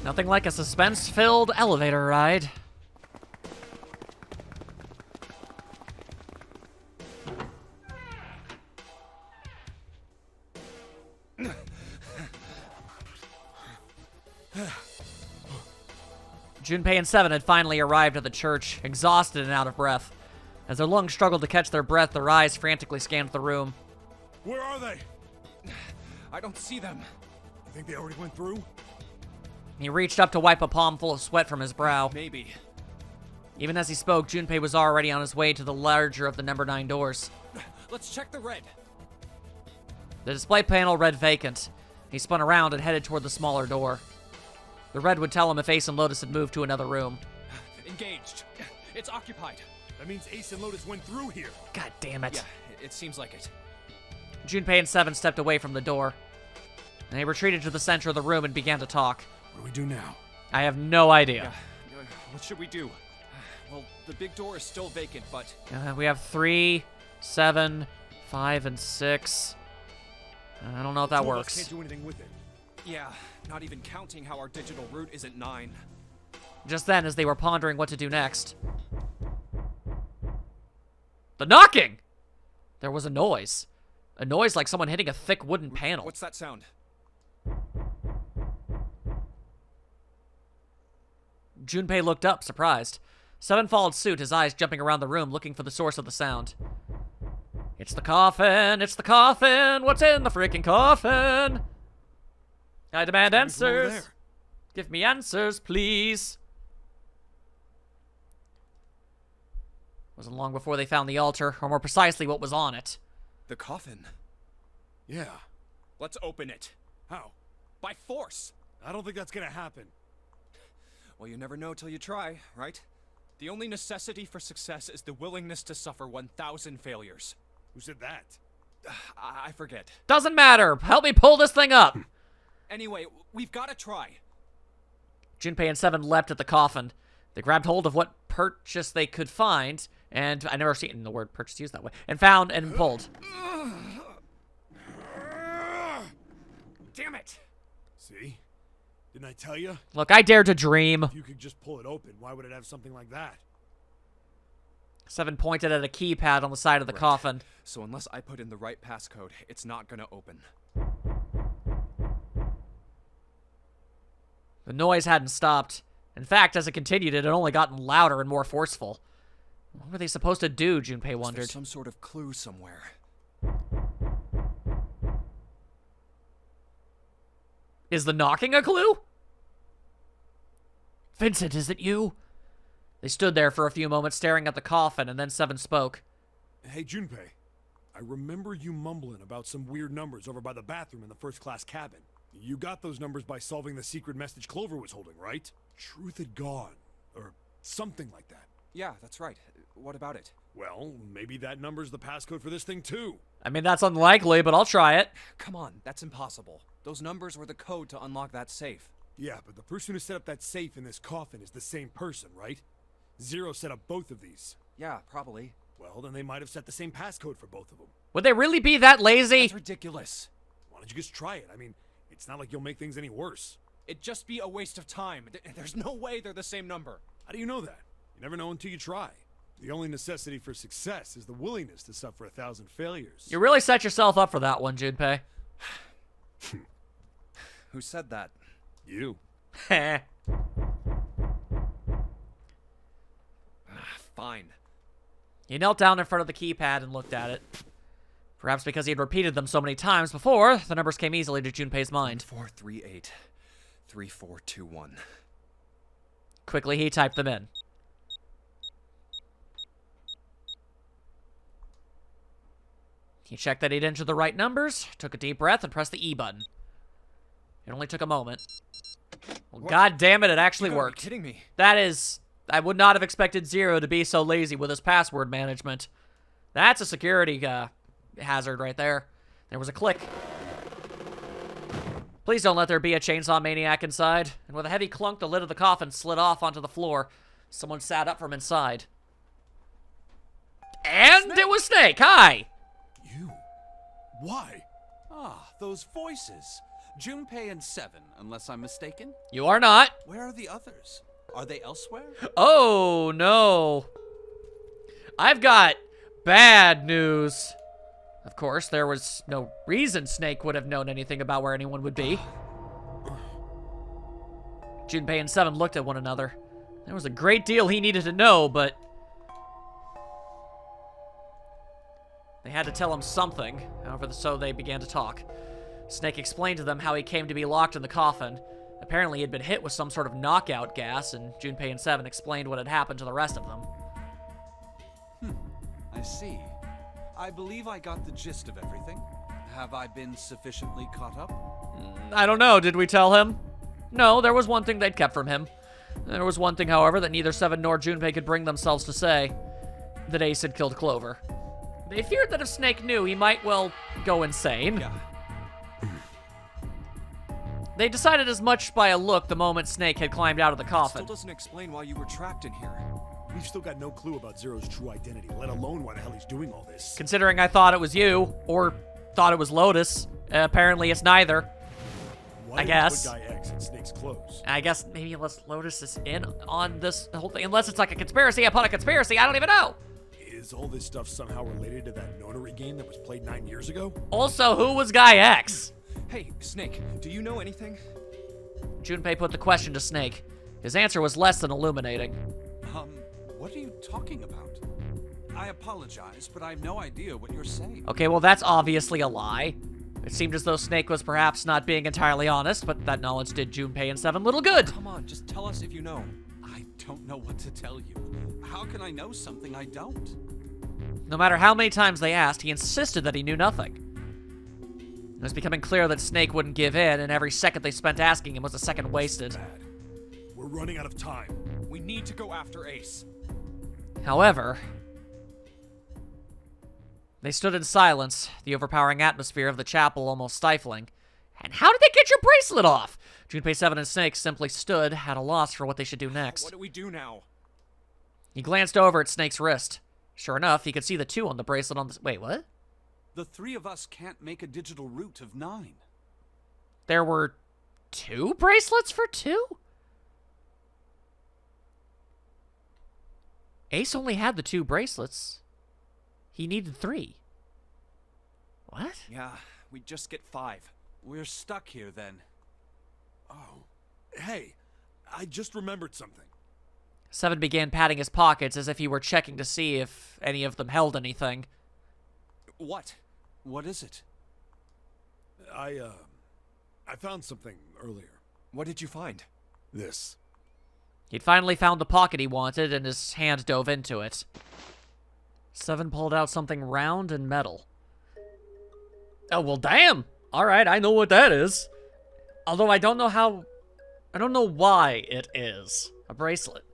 Nothing like a suspense-filled elevator ride. Junpei and Seven had finally arrived at the church, exhausted and out of breath. As their lungs struggled to catch their breath, their eyes frantically scanned the room. Where are they? I don't see them. You think they already went through? He reached up to wipe a palm full of sweat from his brow. Maybe. Even as he spoke, Junpei was already on his way to the larger of the number 9 doors. Let's check the red. The display panel read vacant. He spun around and headed toward the smaller door. The red would tell him if Ace and Lotus had moved to another room. Engaged. It's occupied. That means Ace and Lotus went through here. God damn it. Yeah, it seems like it. Junpei and Seven stepped away from the door. And they retreated to the center of the room and began to talk. What do we do now? I have no idea. Yeah. What should we do? Well, the big door is still vacant, but... We have 3, 7, 5, and 6. I don't know if that Two of us works. can't do anything with it. Yeah, not even counting how our digital route isn't 9. Just then, as they were pondering what to do next... The knocking! There was a noise. A noise like someone hitting a thick wooden panel. What's that sound? Junpei looked up, surprised. Seven followed suit, his eyes jumping around the room, looking for the source of the sound. It's the coffin! It's the coffin! What's in the freaking coffin? I demand answers! Give me answers, please! Wasn't long before they found the altar, or more precisely, what was on it. The coffin. Yeah. Let's open it. How? By force! I don't think that's gonna happen. Well, you never know till you try, right? The only necessity for success is the willingness to suffer 1,000 failures. Who said that? I forget. Doesn't matter! Help me pull this thing up! Anyway, we've got to try. Junpei and Seven leapt at the coffin. They grabbed hold of what purchase they could find, and I never seen the word purchase used that way, and found and pulled. Damn it! See? Didn't I tell you? Look, I dare to dream. If you could just pull it open, why would it have something like that? Seven pointed at a keypad on the side of the Right. coffin. So unless I put in the right passcode, it's not gonna open. The noise hadn't stopped. In fact, as it continued, it had only gotten louder and more forceful. What were they supposed to do, Junpei wondered. There's some sort of clue somewhere. Is the knocking a clue? Vincent, is it you? They stood there for a few moments staring at the coffin, and then Seven spoke. Hey, Junpei. I remember you mumbling about some weird numbers over by the bathroom in the first-class cabin. You got those numbers by solving the secret message Clover was holding, right? Truth had gone, or something like that. Yeah, that's right. What about it? Well, maybe that number's the passcode for this thing, too. I mean, that's unlikely, but I'll try it. Come on, that's impossible. Those numbers were the code to unlock that safe. Yeah, but the person who set up that safe in this coffin is the same person, right? Zero set up both of these. Yeah, probably. Well, then they might have set the same passcode for both of them. Would they really be that lazy? That's ridiculous. Why don't you just try it? I mean, it's not like you'll make things any worse. It'd just be a waste of time. There's no way they're the same number. How do you know that? You never know until you try. The only necessity for success is the willingness to suffer 1,000 failures. You really set yourself up for that one, Junpei. Who said that? You. Heh. Fine. He knelt down in front of the keypad and looked at it. Perhaps because he had repeated them so many times before, the numbers came easily to Junpei's mind. 438 3421. Quickly, he typed them in. He checked that he'd entered the right numbers, took a deep breath, and pressed the E button. It only took a moment. Well, God damn it actually You gotta be worked. kidding me. That is... I would not have expected Zero to be so lazy with his password management. That's a security hazard right there. There was a click. Please don't let there be a chainsaw maniac inside. And with a heavy clunk, the lid of the coffin slid off onto the floor. Someone sat up from inside. And it was Snake. Hi! You? Why? Ah, those voices. Junpei and Seven, unless I'm mistaken. You are not. Where are the others? Are they elsewhere? Oh, no. I've got bad news. Of course, there was no reason Snake would have known anything about where anyone would be. Junpei and Seven looked at one another. There was a great deal he needed to know, but they had to tell him something. However, so they began to talk. Snake explained to them how he came to be locked in the coffin. Apparently, he had been hit with some sort of knockout gas, and Junpei and Seven explained what had happened to the rest of them. I see. I believe I got the gist of everything. Have I been sufficiently caught up? I don't know, did we tell him? No, there was one thing they'd kept from him. There was one thing, however, that neither Seven nor Junpei could bring themselves to say. That Ace had killed Clover. They feared that if Snake knew, he might, well, go insane. Yeah. They decided as much by a look the moment Snake had climbed out of the coffin. Still doesn't explain why you were trapped in here. We've still got no clue about Zero's true identity, let alone why the hell he's doing all this. Considering I thought it was you, or thought it was Lotus. Apparently it's neither. Why I did guess. you put Guy X in Snake's clothes? I guess maybe unless Lotus is in on this whole thing. Unless it's like a conspiracy upon a conspiracy, I don't even know. Is all this stuff somehow related to that notary game that was played 9 years ago? Also, who was Guy X? Hey, Snake, do you know anything? Junpei put the question to Snake. His answer was less than illuminating. What are you talking about? I apologize, but I have no idea what you're saying. Okay, well that's obviously a lie. It seemed as though Snake was perhaps not being entirely honest, but that knowledge did Junpei and Seven little good. Come on, just tell us if you know. I don't know what to tell you. How can I know something I don't? No matter how many times they asked, he insisted that he knew nothing. It was becoming clear that Snake wouldn't give in, and every second they spent asking him was a second wasted. Bad. We're running out of time. We need to go after Ace. However, they stood in silence, the overpowering atmosphere of the chapel almost stifling. And how did they get your bracelet off? Junpei, Seven, and Snake simply stood, at a loss for what they should do next. What do we do now? He glanced over at Snake's wrist. Sure enough, he could see the 2 on the bracelet on the... Wait, what? The 3 of us can't make a digital root of 9. There were 2 bracelets for 2? Ace only had the 2 bracelets. He needed 3. What? Yeah, we just get 5. We're stuck here then. Oh. Hey, I just remembered something. Seven began patting his pockets as if he were checking to see if any of them held anything. What? What is it? I found something earlier. What did you find? This. He'd finally found the pocket he wanted, and his hand dove into it. Seven pulled out something round and metal. Oh, well, damn! Alright, I know what that is. Although I don't know why it is a bracelet.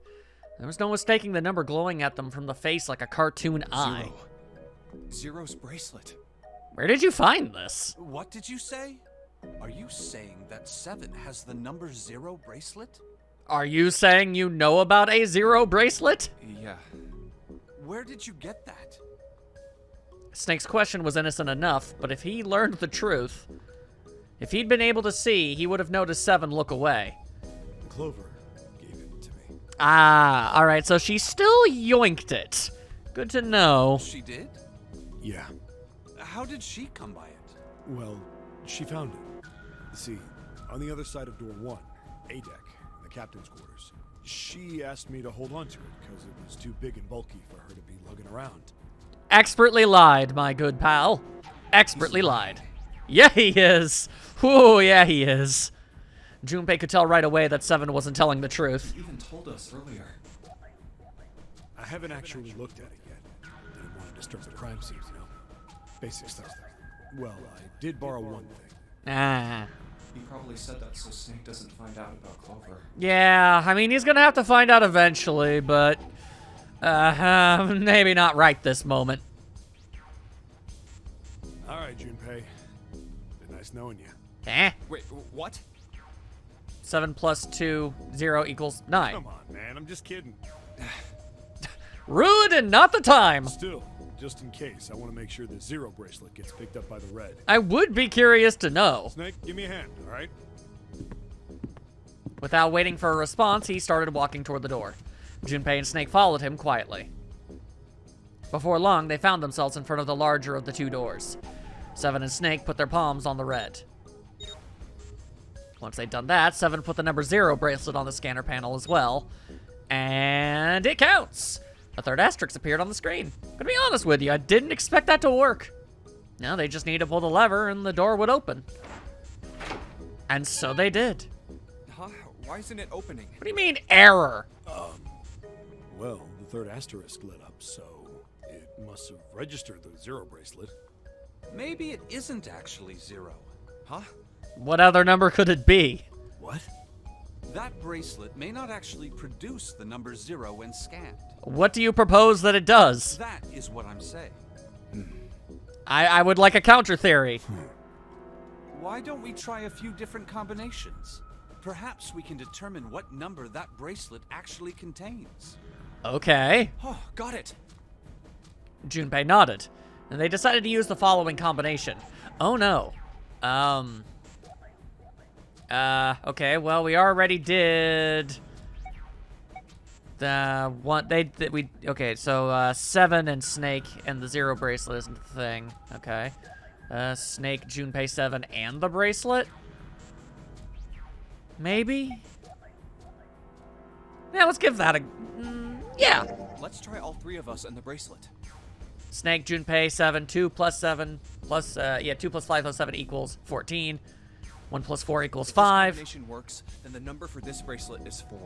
There was no mistaking the number glowing at them from the face like a cartoon eye. Zero's bracelet. Where did you find this? What did you say? Are you saying that 7 has the number 0 bracelet? Are you saying you know about a 0 bracelet? Yeah. Where did you get that? Snake's question was innocent enough, but if he learned the truth, if he'd been able to see, he would have noticed Seven look away. Clover gave it to me. Ah, alright, so she still yoinked it. Good to know. She did? Yeah. How did she come by it? Well, she found it. You see, on the other side of door 1, A deck, in the captain's quarters. She asked me to hold on to it because it was too big and bulky for her to be lugging around. Expertly lied, my good pal. Expertly lied. Yeah, he is. Whoa, yeah, he is. Junpei could tell right away that Seven wasn't telling the truth. You even told us earlier. I haven't actually looked at it yet. Didn't want to disturb the crime scenes, you know? Basic stuff. Well, I did borrow one thing. Ah. He probably said that so Snake doesn't find out about Clover. Yeah, I mean, he's gonna have to find out eventually, but... maybe not right this moment. Alright, Junpei. Been nice knowing you. Eh? Wait, what? 7 plus 2, 0 equals 9. Come on, man. I'm just kidding. Rude and not the time. Still, just in case, I want to make sure the zero bracelet gets picked up by the red. I would be curious to know. Snake, give me a hand, all right? Without waiting for a response, he started walking toward the door. Junpei and Snake followed him quietly. Before long, they found themselves in front of the larger of the two doors. Seven and Snake put their palms on the red. Once they'd done that, Seven put the number 0 bracelet on the scanner panel as well. And it counts! A third asterisk appeared on the screen. To be honest with you, I didn't expect that to work. No, they just need to pull the lever and the door would open. And so they did. Huh? Why isn't it opening? What do you mean, error? Well, the third asterisk lit up, so it must have registered the zero bracelet. Maybe it isn't actually 0. Huh? What other number could it be? What? That bracelet may not actually produce the number 0 when scanned. What do you propose that it does? That is what I'm saying. I would like a counter theory. Why don't we try a few different combinations? Perhaps we can determine what number that bracelet actually contains. Okay. Oh, got it. Junpei nodded, and they decided to use the following combination. Oh no. Okay, well, we already did the one, okay, so, 7 and Snake and the 0 bracelet isn't the thing. Okay. Snake, Junpei 7 and the bracelet? Maybe? Yeah, let's give that a, yeah. Let's try all 3 of us and the bracelet. Snake, Junpei 7, 2 plus 7 plus, 2 plus 5 plus 7 equals 14. 1 plus 4 equals If 5. this combination works, then the number for this bracelet is 4.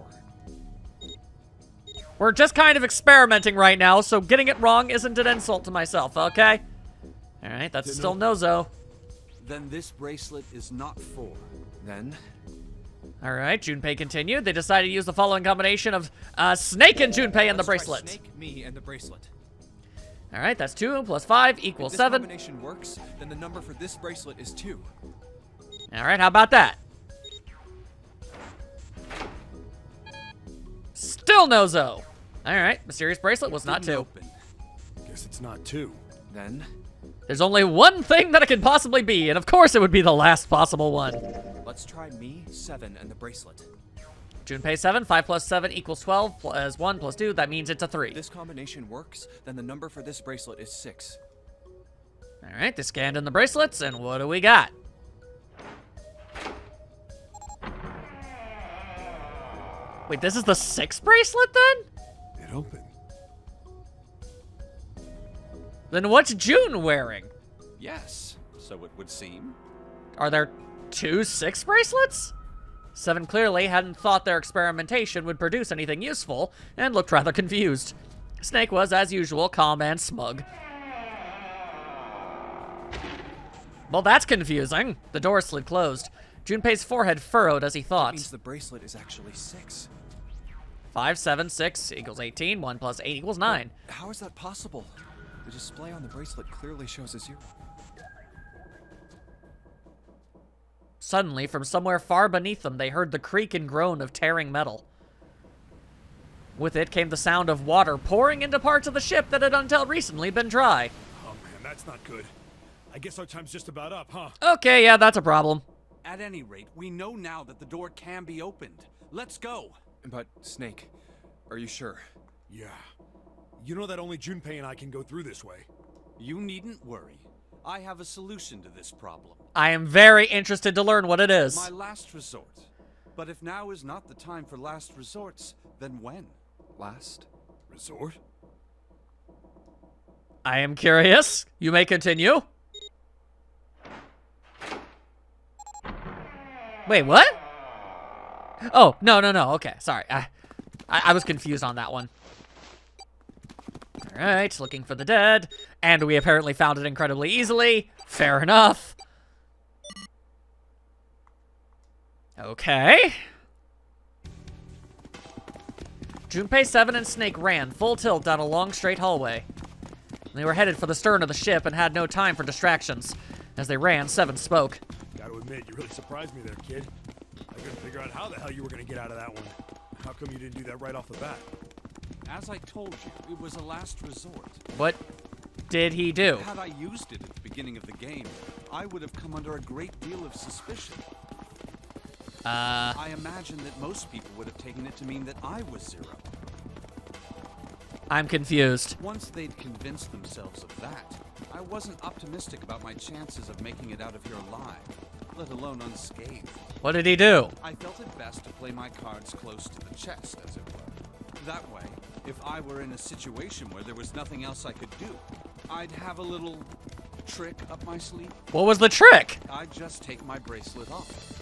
We're just kind of experimenting right now, so getting it wrong isn't an insult to myself, okay? Alright, that's still Nozo. Then this bracelet is not 4. Then, Alright, Junpei continued. They decided to use the following combination of Snake and Junpei and the let's try bracelet. Snake, me, and the bracelet. Alright, that's 2 plus 5 equals If this 7. combination works, then the number for this bracelet is 2. Alright, how about that? Still Nozo. Alright, mysterious bracelet was not 2. Open. Guess it's not 2. Then, There's only one thing that it could possibly be, and of course it would be the last possible one. let's try me, 7, and the bracelet. Junpei 7, 5 plus 7 equals 12, plus 1 plus 2, that means it's a 3. If this combination works, then the number for this bracelet is 6. Alright, they scanned in the bracelets, and what do we got? Wait, this is the 6th bracelet then? It opened. Then what's June wearing? Yes, so it would seem. Are there 2 6 bracelets? 7 clearly hadn't thought their experimentation would produce anything useful, and looked rather confused. Snake was, as usual, calm and smug. Well, that's confusing. The door slid closed. Junpei's forehead furrowed as he That thought. means the bracelet is actually 6. 5, 7, 6 equals 18. 1 plus 8 equals 9. How is that possible? The display on the bracelet clearly shows a 0. Suddenly, from somewhere far beneath them, they heard the creak and groan of tearing metal. With it came the sound of water pouring into parts of the ship that had until recently been dry. Oh man, that's not good. I guess our time's just about up, huh? Okay, yeah, that's a problem. At any rate, we know now that the door can be opened. Let's go. But, Snake, are you sure? Yeah. You know that only Junpei and I can go through this way. You needn't worry. I have a solution to this problem. I am very interested to learn what it is. My last resort. But if now is not the time for last resorts, then when? Last? Resort? I am curious. You may continue. Wait, what? Oh, no. Okay, sorry. I was confused on that one. Alright, looking for the dead. And we apparently found it incredibly easily. Fair enough. Okay. Junpei 7 and Snake ran full tilt down a long straight hallway. They were headed for the stern of the ship and had no time for distractions. As they ran, 7 spoke. Gotta admit, you really surprised me there, kid. I couldn't figure out how the hell you were gonna get out of that one. How come you didn't do that right off the bat? As I told you, it was a last resort. What did he do? Had I used it at the beginning of the game, I would have come under a great deal of suspicion. I imagine that most people would have taken it to mean that I was Zero. I'm confused. Once they'd convinced themselves of that, I wasn't optimistic about my chances of making it out of here alive, let alone unscathed. What did he do? I felt it best to play my cards close to the chest, as it were. That way, if I were in a situation where there was nothing else I could do, I'd have a little trick up my sleeve. What was the trick? I'd just take my bracelet off.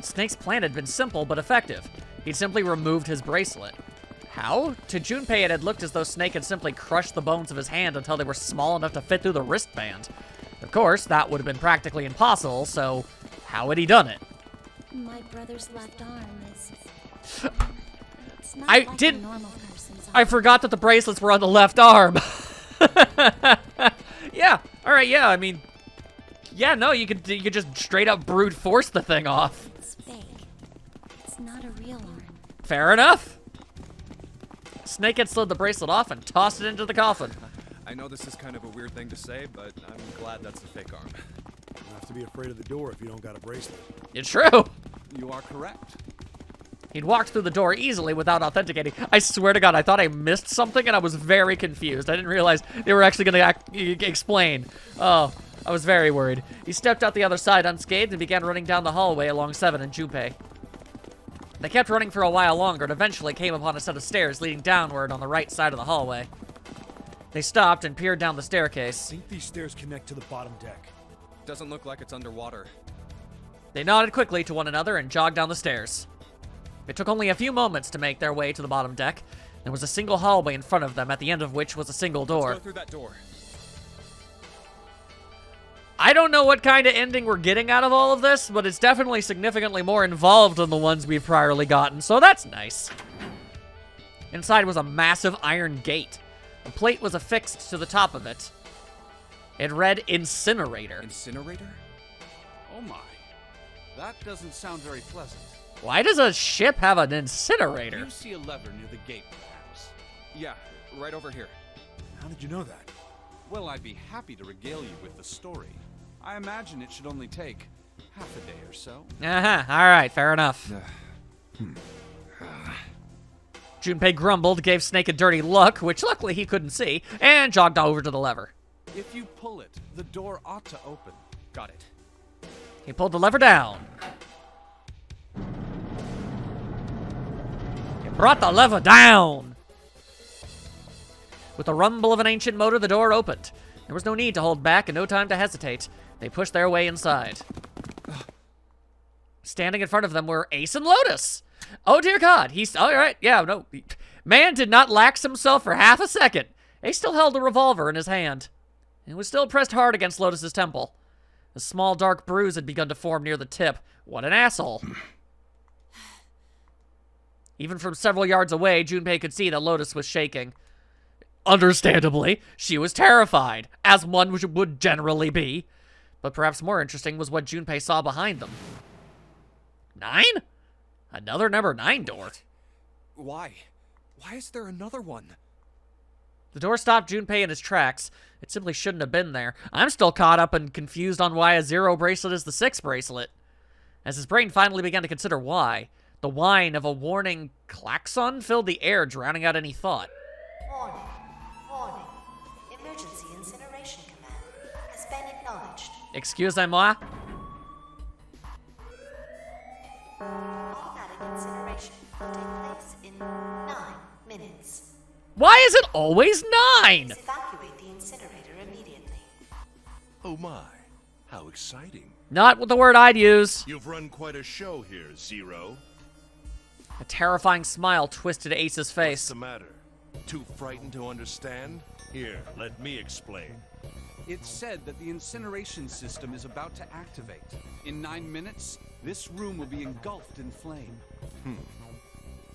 Snake's plan had been simple but effective. He'd simply removed his bracelet. How? To Junpei, it had looked as though Snake had simply crushed the bones of his hand until they were small enough to fit through the wristband. Of course, that would have been practically impossible, so how had he done it? My brother's left arm is... It's not I like did- a normal person's I arm. forgot that the bracelets were on the left arm. Yeah, alright, yeah, I mean... Yeah, no, you could just straight up brute force the thing off. It's fake. It's not a real arm. Fair enough. Snake had slid the bracelet off and tossed it into the coffin. I know this is kind of a weird thing to say, but I'm glad that's a fake arm. You don't have to be afraid of the door if you don't got a bracelet. It's true. You are correct. He'd walked through the door easily without authenticating. I swear to God, I thought I missed something and I was very confused. I didn't realize they were actually going to explain. Oh, I was very worried. He stepped out the other side unscathed and began running down the hallway along 7 and Junpei. They kept running for a while longer and eventually came upon a set of stairs leading downward on the right side of the hallway. They stopped and peered down the I staircase. think these stairs connect to the bottom deck. Doesn't look like it's underwater. They nodded quickly to one another and jogged down the stairs. It took only a few moments to make their way to the bottom deck. There was a single hallway in front of them, at the end of which was a single door. Let's go through that door. I don't know what kind of ending we're getting out of all of this, but it's definitely significantly more involved than the ones we've priorly gotten, so that's nice. Inside was a massive iron gate. A plate was affixed to the top of it. It read Incinerator. Incinerator? Oh my. That doesn't sound very pleasant. Why does a ship have an Do incinerator? you see a lever near the gate, perhaps? Yeah, right over here. How did you know that? Well, I'd be happy to regale you with the story. I imagine it should only take half a day or so. Uh-huh, alright, fair enough. Junpei grumbled, gave Snake a dirty look, which luckily he couldn't see, and jogged over to the lever. If you pull it, the door ought to open. Got it. He pulled the lever down. He brought the lever down. With the rumble of an ancient motor, the door opened. There was no need to hold back and no time to hesitate. They pushed their way inside. Standing in front of them were Ace and Lotus. Oh dear God, he's all right. Yeah, no, man did not lax himself for half a second. Ace still held a revolver in his hand. It was still pressed hard against Lotus's temple. A small dark bruise had begun to form near the tip. What an asshole. Even from several yards away, Junpei could see that Lotus was shaking. Understandably, she was terrified, as one would generally be. But perhaps more interesting was what Junpei saw behind them. 9? Another number 9 door. Why? Why is there another one? The door stopped Junpei in his tracks. It simply shouldn't have been there. I'm still caught up and confused on why a 0 bracelet is the 6 bracelet. As his brain finally began to consider why, the whine of a warning klaxon filled the air, drowning out any thought. Warning. Warning. Emergency incineration command has been acknowledged. Excusez-moi? Automatic incineration will take place in 9 minutes. Why is it always 9? Please evacuate the incinerator immediately. Oh my, how exciting. Not with the word I'd use. You've run quite a show here, Zero. A terrifying smile twisted Ace's What's face. the matter? Too frightened to understand? Here, let me explain. It's said that the incineration system is about to activate. In 9 minutes, this room will be engulfed in flame.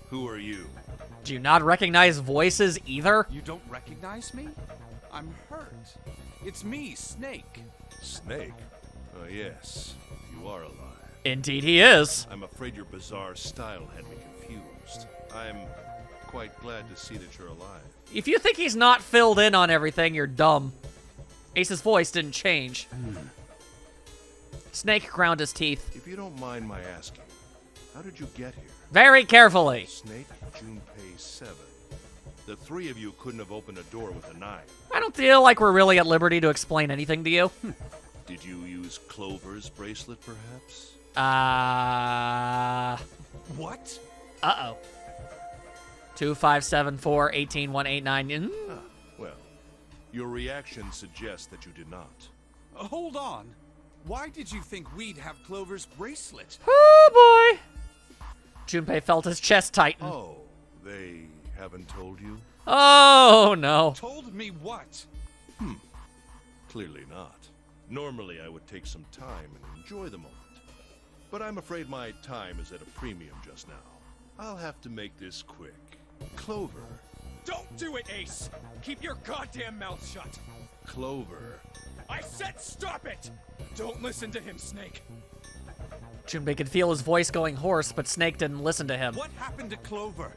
Who are you? Do you not recognize voices either? You don't recognize me? I'm hurt. It's me, Snake. Snake? Oh yes, you are alive. Indeed he is. I'm afraid your bizarre style had me confused. I'm quite glad to see that you're alive. If you think he's not filled in on everything, you're dumb. Ace's voice didn't change. Snake ground his teeth. If you don't mind my asking, how did you get here? Very carefully. Snake, Junpei, 7. The three of you couldn't have opened a door with a knife. I don't feel like we're really at liberty to explain anything to you. Did you use Clover's bracelet, perhaps? What? Uh-oh. 2574 18189. Ah, well, your reaction suggests that you did not. Hold on. Why did you think we'd have Clover's bracelet? Oh, boy. Junpei felt his chest tighten. Oh, they haven't told you? Oh, no. Told me what? Clearly not. Normally, I would take some time and enjoy the moment. But I'm afraid my time is at a premium just now. I'll have to make this quick. Clover. Don't do it, Ace! Keep your goddamn mouth shut! Clover. I said stop it! Don't listen to him, Snake. Junpei could feel his voice going hoarse, but Snake didn't listen to him. What happened to Clover?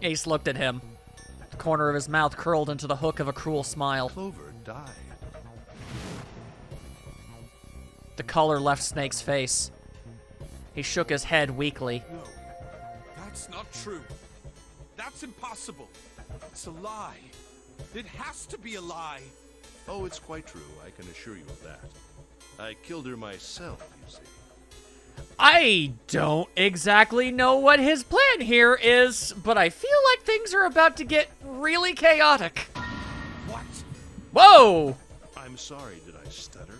Ace looked at him. The corner of his mouth curled into the hook of a cruel smile. Clover died. The color left Snake's face. He shook his head weakly. No, that's not true. That's impossible. It's a lie. It has to be a lie. Oh, it's quite true. I can assure you of that. I killed her myself, you see. I don't exactly know what his plan here is, but I feel like things are about to get really chaotic. What? Whoa! I'm sorry, did I stutter?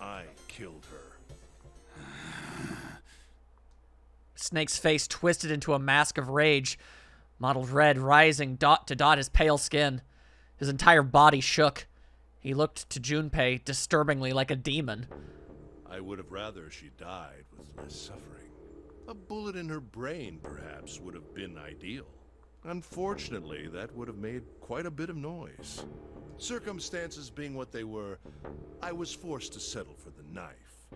I killed her. Snake's face twisted into a mask of rage, mottled red rising dot to dot his pale skin. His entire body shook. He looked to Junpei disturbingly like a demon. I would have rather she died with less suffering. A bullet in her brain, perhaps, would have been ideal. Unfortunately, that would have made quite a bit of noise. Circumstances being what they were, I was forced to settle for the knife.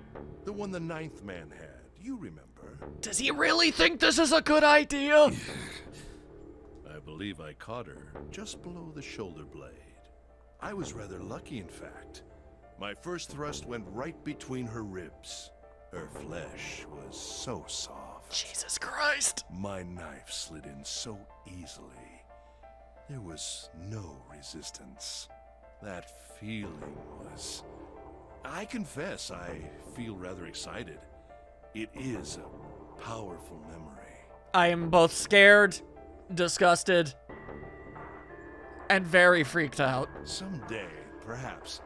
The one the ninth man had, you remember. Does he really think this is a good idea? I believe I caught her just below the shoulder blade. I was rather lucky, in fact. My first thrust went right between her ribs. Her flesh was so soft. Jesus Christ. My knife slid in so easily. There was no resistance. That feeling was... I confess, I feel rather excited. It is a powerful memory. I am both scared, disgusted, and very freaked out. Someday, perhaps,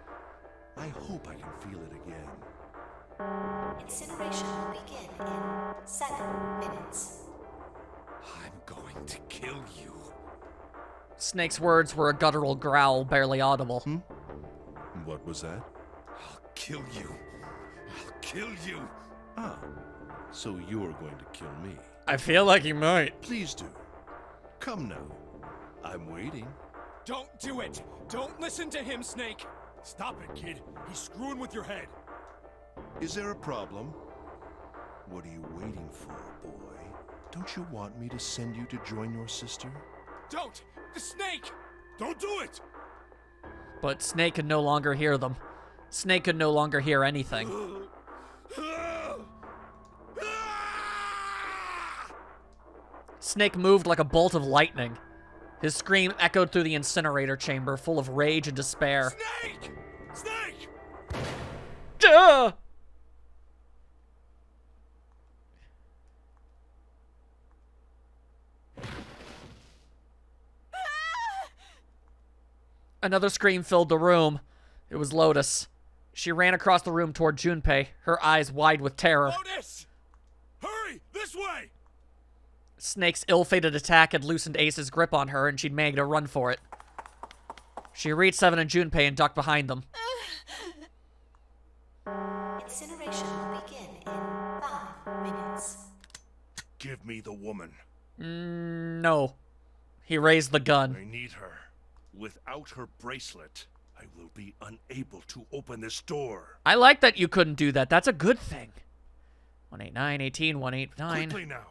I hope I can feel it again. Incineration will begin in 7 minutes. I'm going to kill you. Snake's words were a guttural growl, barely audible. What was that? I'll kill you. I'll kill you. Ah, so you're going to kill me. I feel like he might. Please do. Come now. I'm waiting. Don't do it! Don't listen to him, Snake! Stop it, kid. He's screwing with your head. Is there a problem? What are you waiting for, boy? Don't you want me to send you to join your sister? Don't! The Snake! Don't do it! But Snake could no longer hear them. Snake could no longer hear anything. Snake moved like a bolt of lightning. His scream echoed through the incinerator chamber, full of rage and despair. Snake! Snake! Duh! Another scream filled the room. It was Lotus. She ran across the room toward Junpei, her eyes wide with terror. Lotus! Hurry! This way! Snake's ill-fated attack had loosened Ace's grip on her, and she'd made a run for it. She reached Seven and Junpei and ducked behind them. Incineration will begin in 5 minutes. Give me the woman. No. He raised the gun. I need her. Without her bracelet, I will be unable to open this door. I like that you couldn't do that. That's a good thing. 189, 18, 189. Quickly now.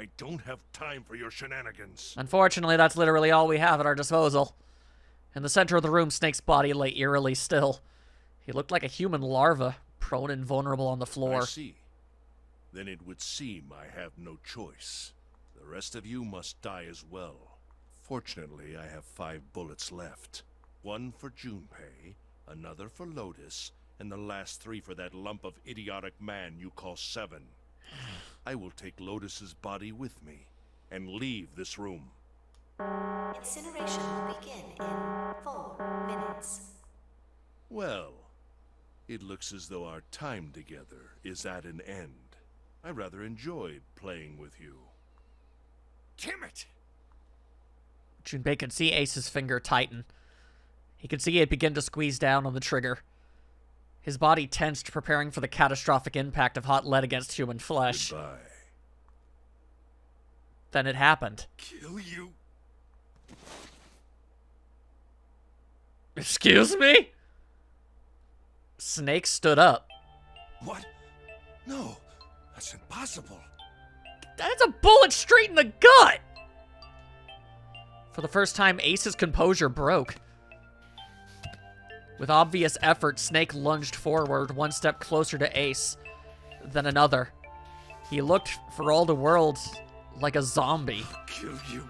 I don't have time for your shenanigans. Unfortunately, that's literally all we have at our disposal. In the center of the room, Snake's body lay eerily still. He looked like a human larva, prone and vulnerable on the floor. I see. Then it would seem I have no choice. The rest of you must die as well. Fortunately, I have 5 bullets left. 1 for Junpei, another for Lotus, and the last 3 for that lump of idiotic man you call Seven. I will take Lotus's body with me and leave this room. Incineration will begin in 4 minutes. Well, it looks as though our time together is at an end. I rather enjoyed playing with you. Damn it! Junpei could see Ace's finger tighten. He could see it begin to squeeze down on the trigger. His body tensed, preparing for the catastrophic impact of hot lead against human flesh. Goodbye. Then it happened. Kill you? Excuse me? Snake stood up. What? No, that's impossible. That's a bullet straight in the gut! For the first time, Ace's composure broke. With obvious effort, Snake lunged forward, one step closer to Ace, then another. He looked, for all the world, like a zombie. I'll kill you.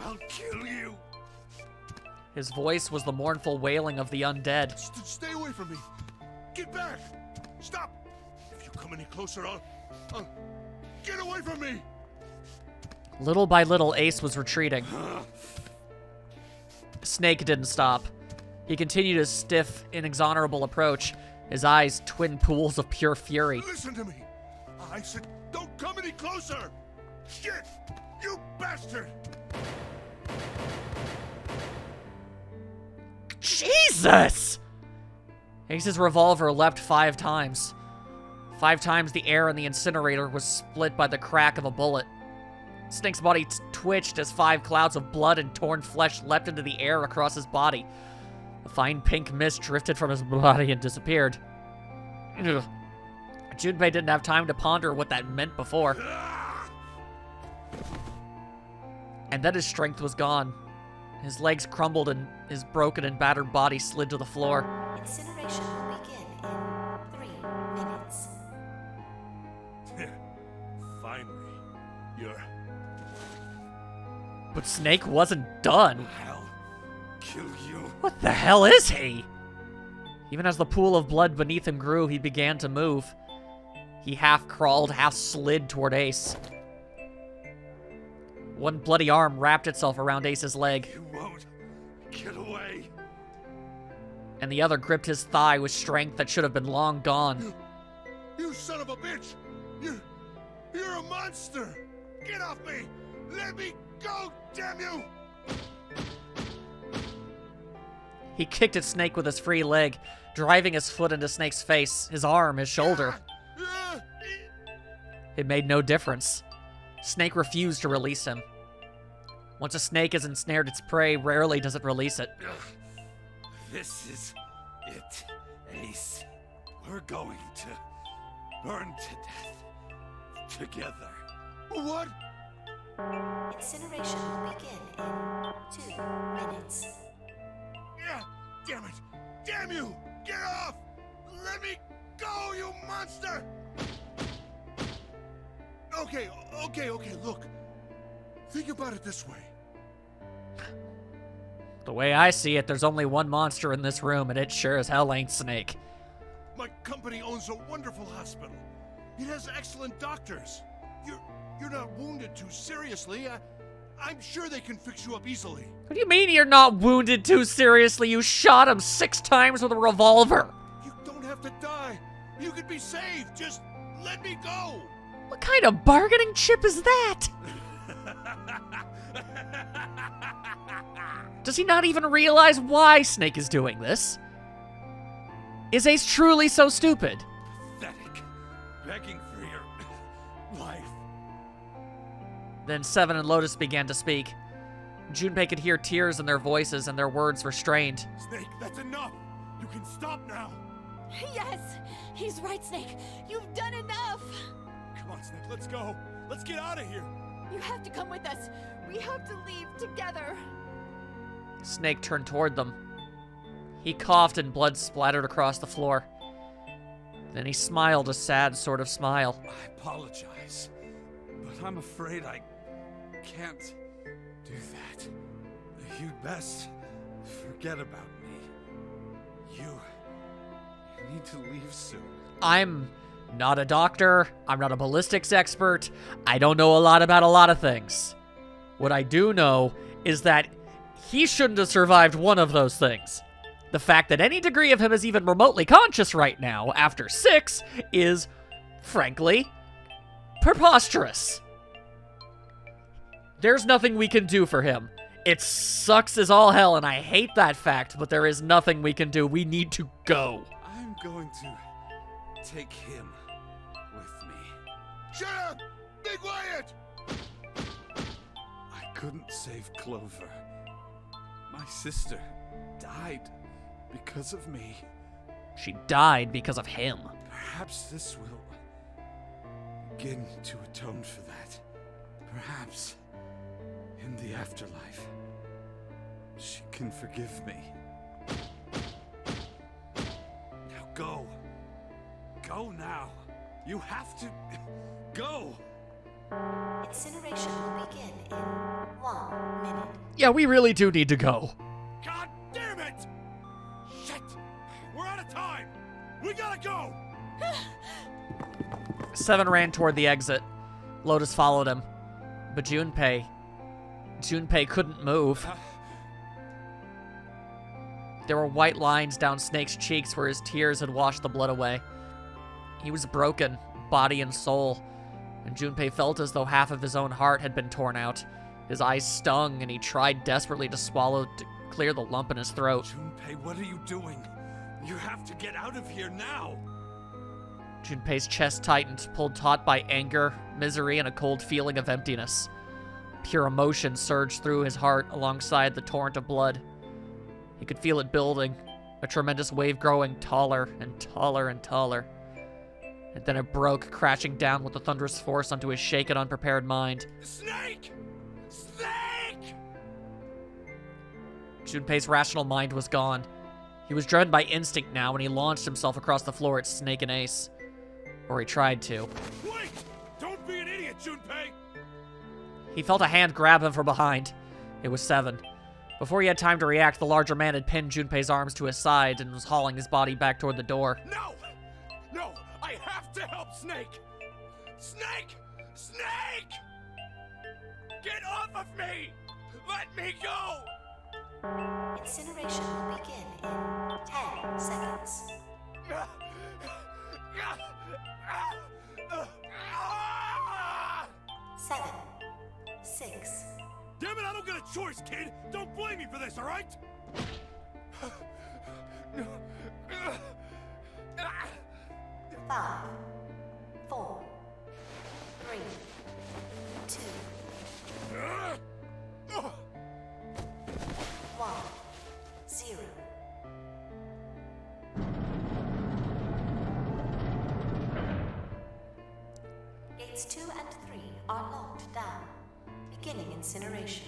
I'll kill you. His voice was the mournful wailing of the undead. Stay away from me. Get back. Stop. If you come any closer, I'll... Get away from me. Little by little, Ace was retreating. Snake didn't stop. He continued his stiff, inexorable approach, his eyes twin pools of pure fury. Listen to me. I said don't come any closer. Shit. You bastard. Jesus! Ace's revolver leapt 5 times. 5 times the air in the incinerator was split by the crack of a bullet. Snake's body twitched as 5 clouds of blood and torn flesh leapt into the air across his body. A fine pink mist drifted from his body and disappeared. Ugh. Junpei didn't have time to ponder what that meant before. And then his strength was gone. His legs crumbled and his broken and battered body slid to the floor. Incineration will begin in 3 minutes. Finally, you're... But Snake wasn't done. I'll kill you. What the hell is he? Even as the pool of blood beneath him grew, he began to move. He half crawled, half slid toward Ace. One bloody arm wrapped itself around Ace's leg, You won't get away. and the other gripped his thigh with strength that should have been long gone. You son of a bitch. You're a monster. Get off me. Let me go, damn you. He kicked at Snake with his free leg, driving his foot into Snake's face, his arm, his shoulder. It made no difference. Snake refused to release him. Once a snake has ensnared its prey, rarely does it release it. This is it, Ace. We're going to burn to death together. What? Incineration will begin in 2 minutes. Yeah, damn it. Damn you. Get off. Let me go, you monster. Okay, look. Think about it this way. The way I see it, there's only one monster in this room, and it sure as hell ain't Snake. My company owns a wonderful hospital. It has excellent doctors. You're not wounded too seriously. I'm sure they can fix you up easily. What do you mean you're not wounded too seriously? You shot him 6 times with a revolver. You don't have to die. You could be saved. Just let me go. What kind of bargaining chip is that? Does he not even realize why Snake is doing this? Is Ace truly so stupid? Pathetic. Begging for your life. Then Seven and Lotus began to speak. Junpei could hear tears in their voices and their words restrained. Snake, that's enough. You can stop now. Yes, he's right, Snake. You've done enough. Come on, Snake, let's go. Let's get out of here. You have to come with us. We have to leave together. Snake turned toward them. He coughed and blood splattered across the floor. Then he smiled a sad sort of smile. I apologize, but I'm afraid I can't do that. You'd best forget about me. You need to leave soon. I'm not a doctor. I'm not a ballistics expert. I don't know a lot about a lot of things. What I do know is that he shouldn't have survived one of those things. The fact that any degree of him is even remotely conscious right now, after 6, is, frankly, preposterous. There's nothing we can do for him. It sucks as all hell, and I hate that fact, but there is nothing we can do. We need to go. I'm going to take him with me. Shut up! Be quiet! I couldn't save Clover. My sister died because of me. She died because of him. Perhaps this will begin to atone for that. Perhaps in the afterlife, she can forgive me. Now go. Go now. You have to go. Incineration will begin in 1 minute. Yeah, we really do need to go. God damn it! Shit! We're out of time! We gotta go! 7 ran toward the exit. Lotus followed him. But Junpei couldn't move. There were white lines down Snake's cheeks where his tears had washed the blood away. He was broken, body and soul, and Junpei felt as though half of his own heart had been torn out. His eyes stung, and he tried desperately to swallow to clear the lump in his throat. Junpei, what are you doing? You have to get out of here now. Junpei's chest tightened, pulled taut by anger, misery, and a cold feeling of emptiness. Pure emotion surged through his heart alongside the torrent of blood. He could feel it building, a tremendous wave growing taller and taller and taller. And then it broke, crashing down with a thunderous force onto his shaken, unprepared mind. Snake! Snake! Junpei's rational mind was gone. He was driven by instinct now, and he launched himself across the floor at Snake and Ace. Or he tried to. Wait! Don't be an idiot, Junpei! He felt a hand grab him from behind. It was 7. Before he had time to react, the larger man had pinned Junpei's arms to his side and was hauling his body back toward the door. No! No! I have to help Snake! Snake! Snake! Get off of me! Let me go! Incineration will begin in 10 seconds. 7, 6. Damn it, I don't get a choice, kid! Don't blame me for this, alright? 5, 4, 3, 2, 1, 0. Gates 2 and 3 are locked down. Beginning incineration.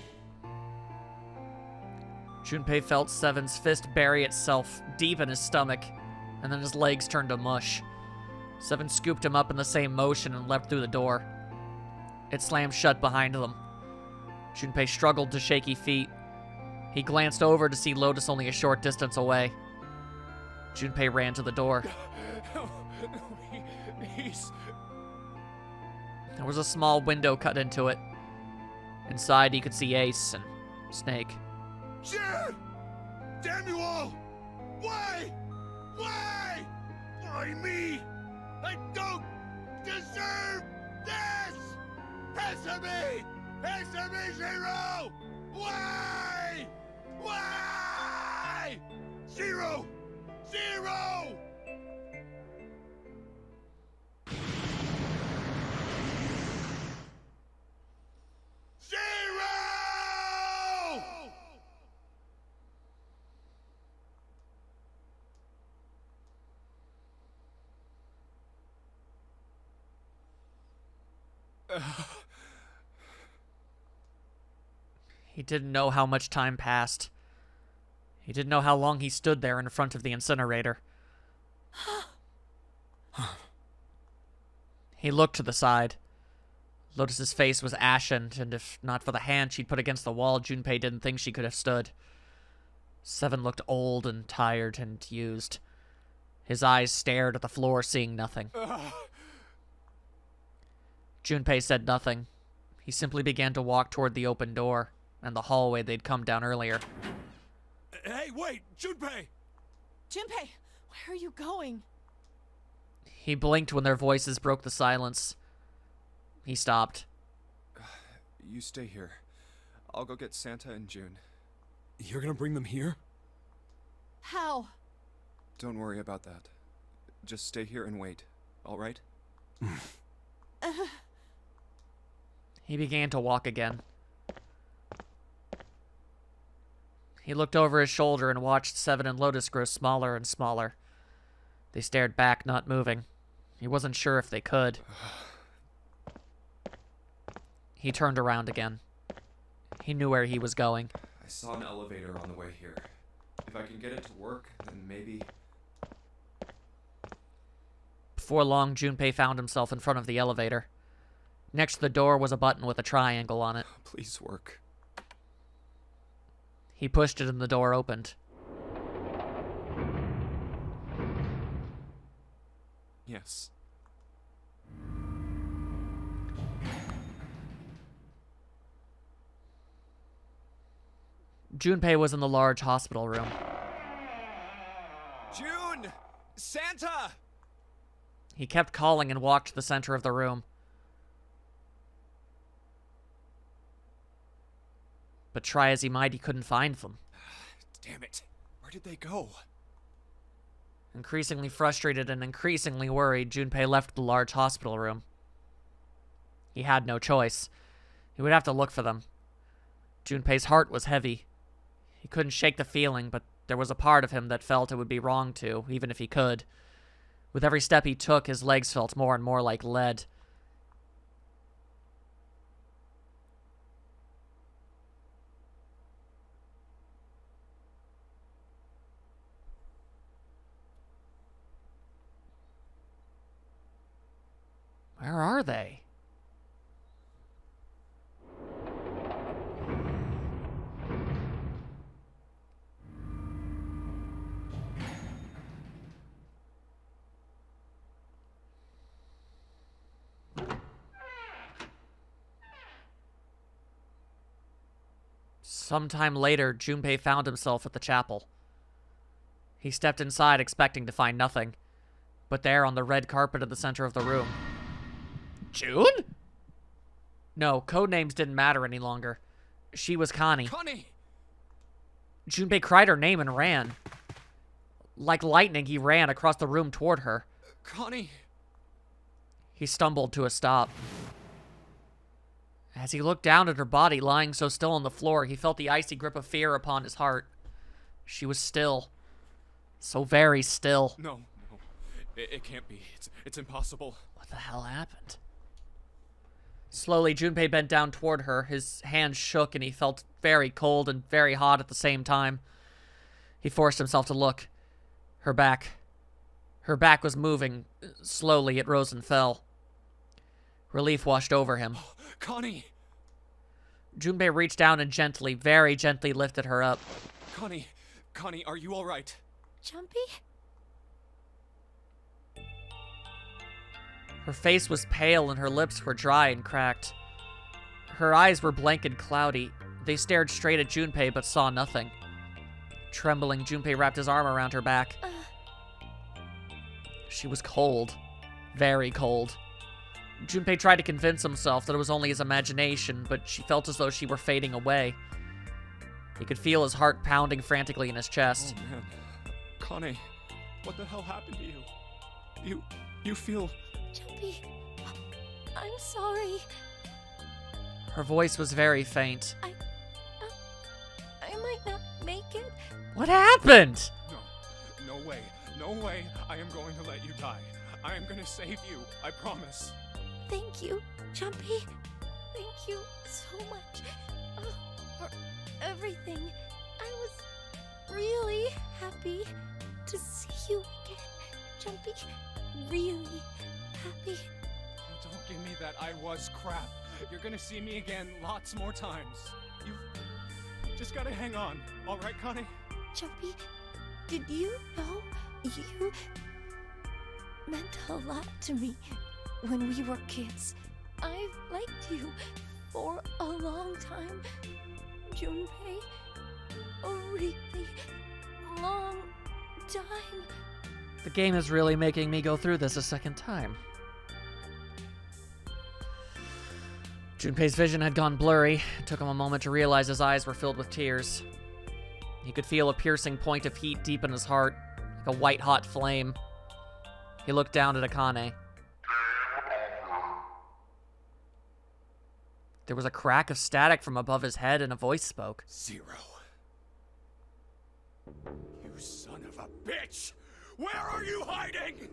Junpei felt 7's fist bury itself deep in his stomach, and then his legs turned to mush. 7 scooped him up in the same motion and leapt through the door. It slammed shut behind them. Junpei struggled to shaky feet. He glanced over to see Lotus only a short distance away. Junpei ran to the door. He's... There was a small window cut into it. Inside, he could see Ace and Snake. Shit! Damn you all! Why? Why? Why me? I don't deserve this! Answer me! Answer me, Zero! Why? Why? Zero! Zero! Zero! He didn't know how much time passed. He didn't know how long he stood there in front of the incinerator. He looked to the side. Lotus's face was ashen, and if not for the hand she'd put against the wall, Junpei didn't think she could have stood. Seven looked old and tired and used. His eyes stared at the floor, seeing nothing. Junpei said nothing. He simply began to walk toward the open door and the hallway they'd come down earlier. Hey, wait! Junpei! Junpei, where are you going? He blinked when their voices broke the silence. He stopped. You stay here. I'll go get Santa and June. You're gonna bring them here? How? Don't worry about that. Just stay here and wait, alright? He began to walk again. He looked over his shoulder and watched Seven and Lotus grow smaller and smaller. They stared back, not moving. He wasn't sure if they could. He turned around again. He knew where he was going. I saw an elevator on the way here. If I can get it to work, then maybe... Before long, Junpei found himself in front of the elevator. Next to the door was a button with a triangle on it. Please work. He pushed it and the door opened. Yes. Junpei was in the large hospital room. June! Santa! He kept calling and walked to the center of the room. But try as he might, he couldn't find them. Damn it. Where did they go? Increasingly frustrated and increasingly worried, Junpei left the large hospital room. He had no choice. He would have to look for them. Junpei's heart was heavy. He couldn't shake the feeling, but there was a part of him that felt it would be wrong to, even if he could. With every step he took, his legs felt more and more like lead. Where are they? Sometime later, Junpei found himself at the chapel. He stepped inside expecting to find nothing, but there on the red carpet at the center of the room... June? No, code names didn't matter any longer. She was Connie. Connie! Junpei cried her name and ran. Like lightning, he ran across the room toward her. Connie! He stumbled to a stop. As he looked down at her body lying so still on the floor, he felt the icy grip of fear upon his heart. She was still. So very still. No. It can't be. It's impossible. What the hell happened? Slowly, Junpei bent down toward her. His hand shook and he felt very cold and very hot at the same time. He forced himself to look. Her back. Her back was moving. Slowly, it rose and fell. Relief washed over him. Connie! Junpei reached down and gently, very gently lifted her up. Connie, are you alright? Jumpy? Her face was pale and her lips were dry and cracked. Her eyes were blank and cloudy. They stared straight at Junpei but saw nothing. Trembling, Junpei wrapped his arm around her back. She was cold. Very cold. Junpei tried to convince himself that it was only his imagination, but she felt as though she were fading away. He could feel his heart pounding frantically in his chest. Oh man. Connie, what the hell happened to you? You feel... Jumpy, I'm sorry. Her voice was very faint. I might not make it. What happened? No way. I am going to let you die. I am going to save you. I promise. Thank you, Jumpy. Thank you so much for everything. I was really happy to see you again, Jumpy. Really happy. Don't give me that I was crap. You're gonna see me again lots more times. You just gotta hang on, all right, Connie? Jumpy, did you know you meant a lot to me when we were kids? I've liked you for a long time, Junpei. A really long time. The game is really making me go through this a second time. Junpei's vision had gone blurry. It took him a moment to realize his eyes were filled with tears. He could feel a piercing point of heat deep in his heart, like a white-hot flame. He looked down at Akane. There was a crack of static from above his head and a voice spoke. Zero. You son of a bitch! Where are you hiding?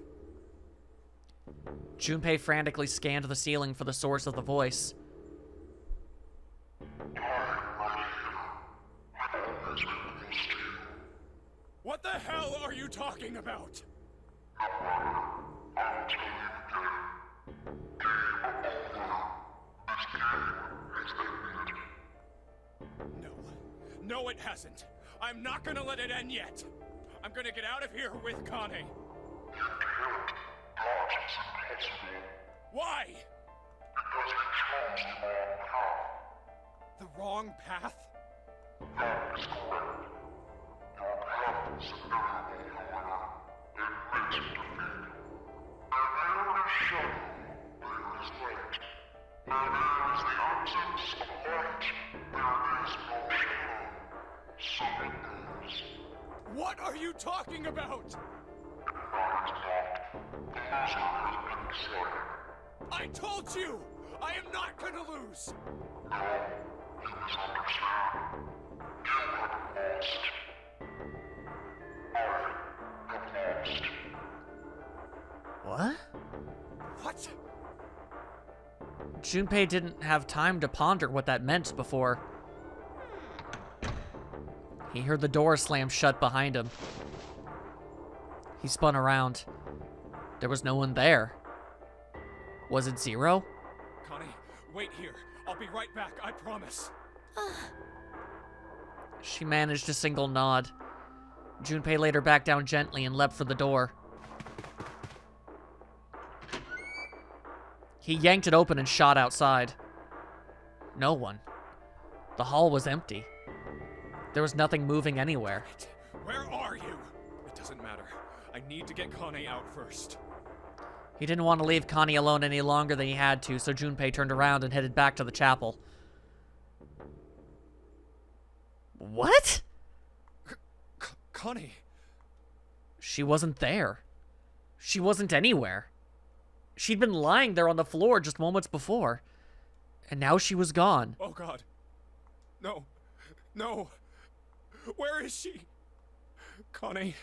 Junpei frantically scanned the ceiling for the source of the voice. What the hell are you talking about? No. No, it hasn't. I'm not gonna let it end yet. I'm gonna get out of here with Connie. Why? The wrong path? What are you talking about? I told you! I am not gonna lose! What? What? Junpei didn't have time to ponder what that meant before he heard the door slam shut behind him. He spun around. There was no one there. Was it Zero? Connie, wait here. I'll be right back, I promise. She managed a single nod. Junpei laid her back down gently and leapt for the door. He yanked it open and shot outside. No one. The hall was empty. There was nothing moving anywhere. Where are you? It doesn't matter. I need to get Connie out first. He didn't want to leave Connie alone any longer than he had to, so Junpei turned around and headed back to the chapel. What? Connie! She wasn't there. She wasn't anywhere. She'd been lying there on the floor just moments before. And now she was gone. Oh God. No. No. Where is she? Connie.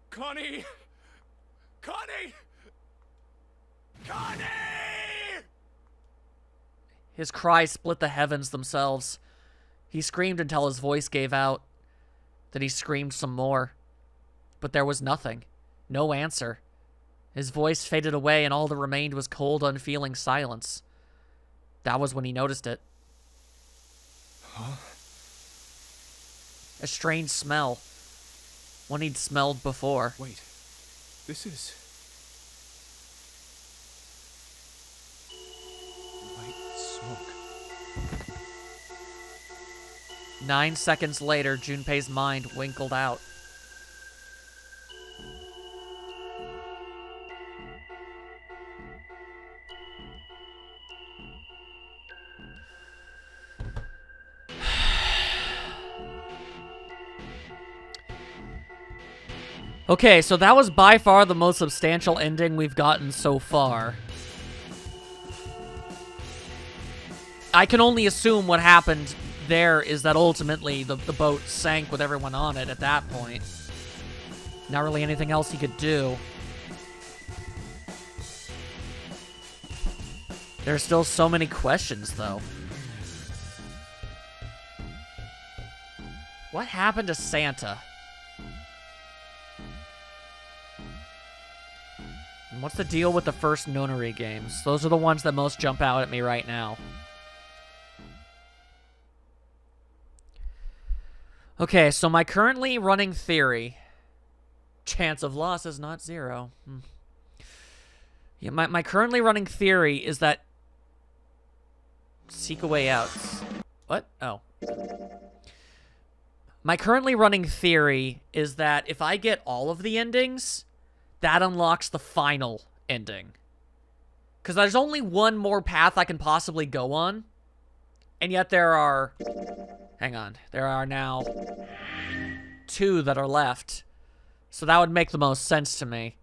Connie! Connie! Connie! His cry split the heavens themselves. He screamed until his voice gave out. Then he screamed some more. But there was nothing. No answer. His voice faded away and all that remained was cold, unfeeling silence. That was when he noticed it. Huh? A strange smell. One he'd smelled before. Wait. This is... white smoke. 9 seconds later, Junpei's mind winkled out. Okay, so that was by far the most substantial ending we've gotten so far. I can only assume what happened there is that ultimately the boat sank with everyone on it at that point. Not really anything else he could do. There's still so many questions, though. What happened to Santa? And what's the deal with the first Nonary games? Those are the ones that most jump out at me right now. Okay, so my currently running theory... Chance of loss is not 0. Yeah, my currently running theory is that... Seek a way out. What? Oh. My currently running theory is that if I get all of the endings, that unlocks the final ending. Because there's only one more path I can possibly go on. And yet there are... Hang on. There are now 2 that are left. So that would make the most sense to me.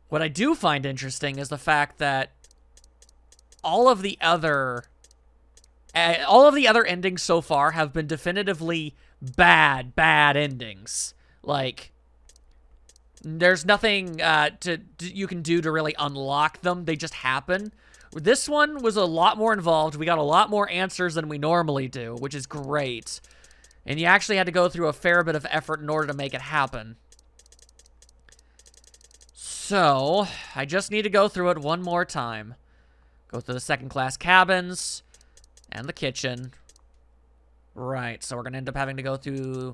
What I do find interesting is the fact that all of the other endings so far have been definitively bad endings. Like, there's nothing you can do to really unlock them. They just happen. This one was a lot more involved. We got a lot more answers than we normally do, which is great. And you actually had to go through a fair bit of effort in order to make it happen. So, I just need to go through it one more time. Go through the second-class cabins and the kitchen. Right, so we're going to end up having to go through...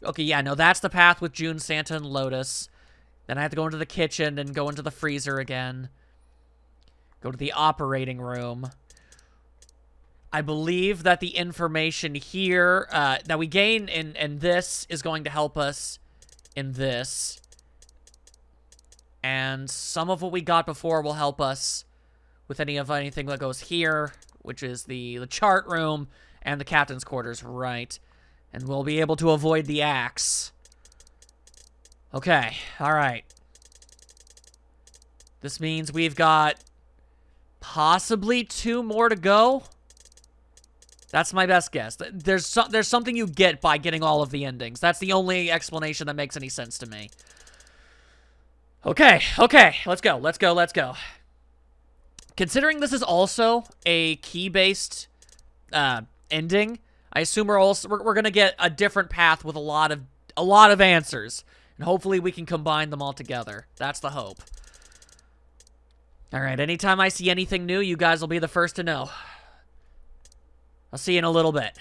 Okay, yeah, no, that's the path with June, Santa, and Lotus. Then I have to go into the kitchen and go into the freezer again. Go to the operating room. I believe that the information here that we gain in this is going to help us in this. And some of what we got before will help us with anything that goes here, which is the chart room and the captain's quarters, right. And we'll be able to avoid the axe. Okay, alright. This means we've got possibly 2 more to go. That's my best guess. There's something you get by getting all of the endings. That's the only explanation that makes any sense to me. Okay, let's go. Considering this is also a key-based ending, I assume we're gonna get a different path with a lot of answers, and hopefully we can combine them all together. That's the hope. All right, anytime I see anything new, you guys will be the first to know. I'll see you in a little bit.